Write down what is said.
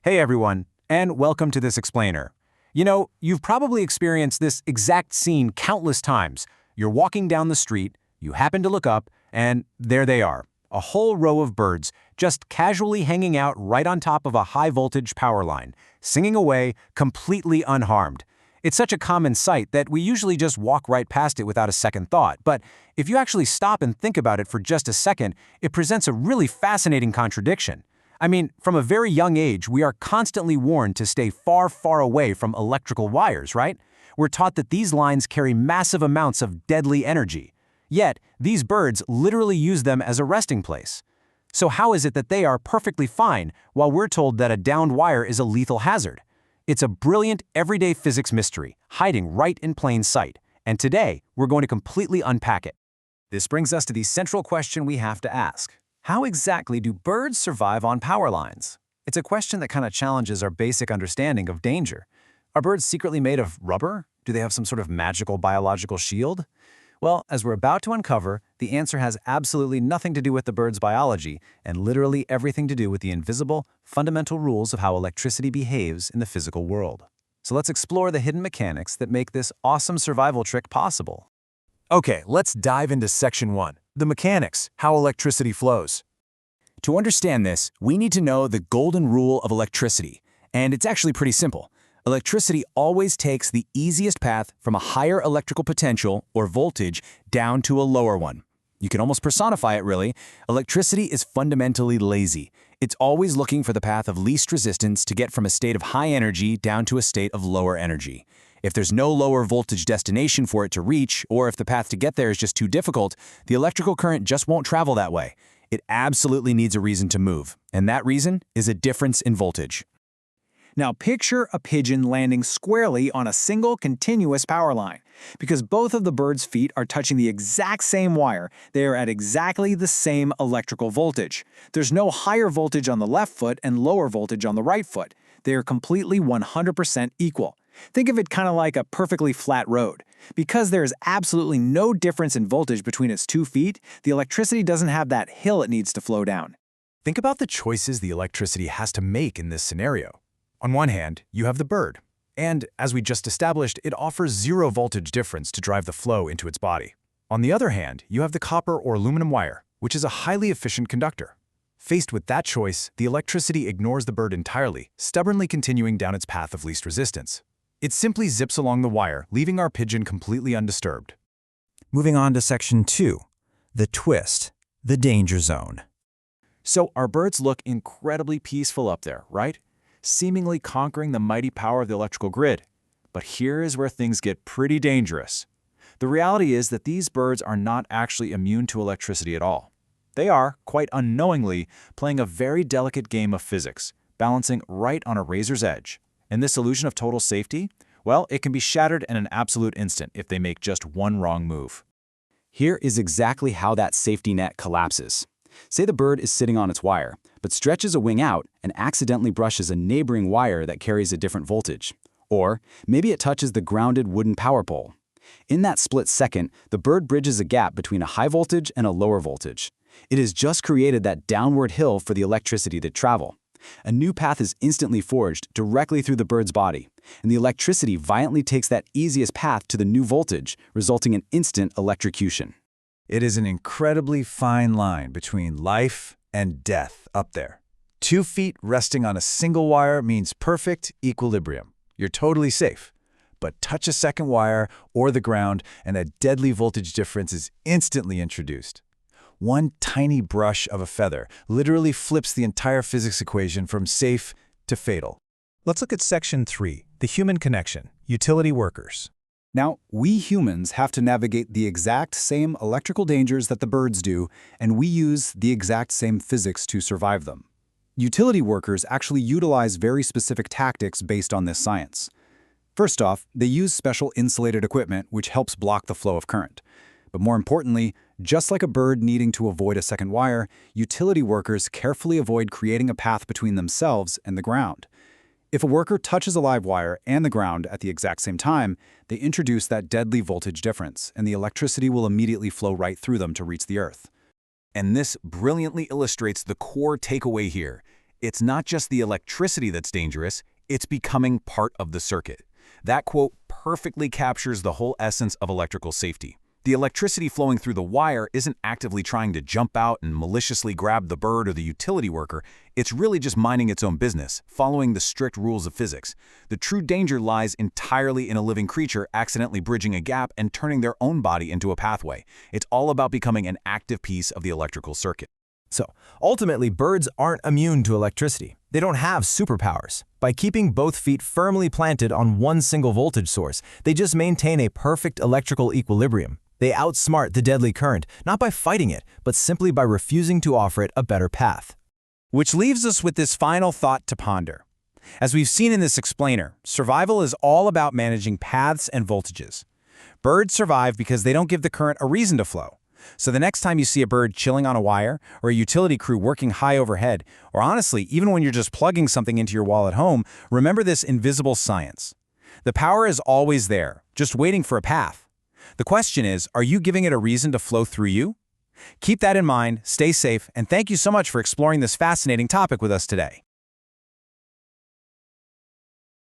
Hey everyone, and welcome to this explainer. You've probably experienced this exact scene countless times. You're walking down the street, you happen to look up, and there they are, a whole row of birds, just casually hanging out right on top of a high-voltage power line, singing away, completely unharmed. It's such a common sight that we usually just walk right past it without a second thought, but if you actually stop and think about it for just a second, it presents a really fascinating contradiction. I mean, from a very young age, we are constantly warned to stay far, far away from electrical wires, right? We're taught that these lines carry massive amounts of deadly energy. Yet, these birds literally use them as a resting place. So how is it that they are perfectly fine while we're told that a downed wire is a lethal hazard? It's a brilliant, everyday physics mystery, hiding right in plain sight. And today, we're going to completely unpack it. This brings us to the central question we have to ask. How exactly do birds survive on power lines? It's a question that kind of challenges our basic understanding of danger. Are birds secretly made of rubber? Do they have some sort of magical biological shield? Well, as we're about to uncover, the answer has absolutely nothing to do with the bird's biology and literally everything to do with the invisible, fundamental rules of how electricity behaves in the physical world. So let's explore the hidden mechanics that make this awesome survival trick possible. Okay, let's dive into Section 1. The mechanics, how electricity flows. To understand this, we need to know the golden rule of electricity, and it's actually pretty simple. Electricity always takes the easiest path from a higher electrical potential or voltage down to a lower one. You can almost personify it, really. Electricity is fundamentally lazy. It's always looking for the path of least resistance to get from a state of high energy down to a state of lower energy. If there's no lower voltage destination for it to reach, or if the path to get there is just too difficult, the electrical current just won't travel that way. It absolutely needs a reason to move, and that reason is a difference in voltage. Now picture a pigeon landing squarely on a single continuous power line. Because both of the bird's feet are touching the exact same wire, they are at exactly the same electrical voltage. There's no higher voltage on the left foot and lower voltage on the right foot. They are completely 100% equal. Think of it kind of like a perfectly flat road. Because there is absolutely no difference in voltage between its 2 feet, the electricity doesn't have that hill it needs to flow down. Think about the choices the electricity has to make in this scenario. On one hand, you have the bird, and as we just established, it offers zero voltage difference to drive the flow into its body. On the other hand, you have the copper or aluminum wire, which is a highly efficient conductor. Faced with that choice, the electricity ignores the bird entirely, stubbornly continuing down its path of least resistance. It simply zips along the wire, leaving our pigeon completely undisturbed. Moving on to Section 2, the twist, the danger zone. So our birds look incredibly peaceful up there, right? Seemingly conquering the mighty power of the electrical grid. But here is where things get pretty dangerous. The reality is that these birds are not actually immune to electricity at all. They are, quite unknowingly, playing a very delicate game of physics, balancing right on a razor's edge. And this illusion of total safety, well, it can be shattered in an absolute instant if they make just one wrong move. Here is exactly how that safety net collapses. Say the bird is sitting on its wire, but stretches a wing out and accidentally brushes a neighboring wire that carries a different voltage. Or maybe it touches the grounded wooden power pole. In that split second, the bird bridges a gap between a high voltage and a lower voltage. It has just created that downward hill for the electricity to travel. A new path is instantly forged directly through the bird's body, and the electricity violently takes that easiest path to the new voltage, resulting in instant electrocution. It is an incredibly fine line between life and death up there. 2 feet resting on a single wire means perfect equilibrium. You're totally safe. But touch a second wire or the ground, and a deadly voltage difference is instantly introduced. One tiny brush of a feather literally flips the entire physics equation from safe to fatal. Let's look at Section 3, the human connection, utility workers. Now, we humans have to navigate the exact same electrical dangers that the birds do, and we use the exact same physics to survive them. Utility workers actually utilize very specific tactics based on this science. First off, they use special insulated equipment which helps block the flow of current. But more importantly, just like a bird needing to avoid a second wire, utility workers carefully avoid creating a path between themselves and the ground. If a worker touches a live wire and the ground at the exact same time, they introduce that deadly voltage difference, and the electricity will immediately flow right through them to reach the earth. And this brilliantly illustrates the core takeaway here. It's not just the electricity that's dangerous, it's becoming part of the circuit. That quote perfectly captures the whole essence of electrical safety. The electricity flowing through the wire isn't actively trying to jump out and maliciously grab the bird or the utility worker. It's really just minding its own business, following the strict rules of physics. The true danger lies entirely in a living creature accidentally bridging a gap and turning their own body into a pathway. It's all about becoming an active piece of the electrical circuit. So, ultimately, birds aren't immune to electricity. They don't have superpowers. By keeping both feet firmly planted on one single voltage source, they just maintain a perfect electrical equilibrium. They outsmart the deadly current, not by fighting it, but simply by refusing to offer it a better path. Which leaves us with this final thought to ponder. As we've seen in this explainer, survival is all about managing paths and voltages. Birds survive because they don't give the current a reason to flow. So the next time you see a bird chilling on a wire, or a utility crew working high overhead, or honestly, even when you're just plugging something into your wall at home, remember this invisible science. The power is always there, just waiting for a path. The question is, are you giving it a reason to flow through you? Keep that in mind, stay safe, and thank you so much for exploring this fascinating topic with us today.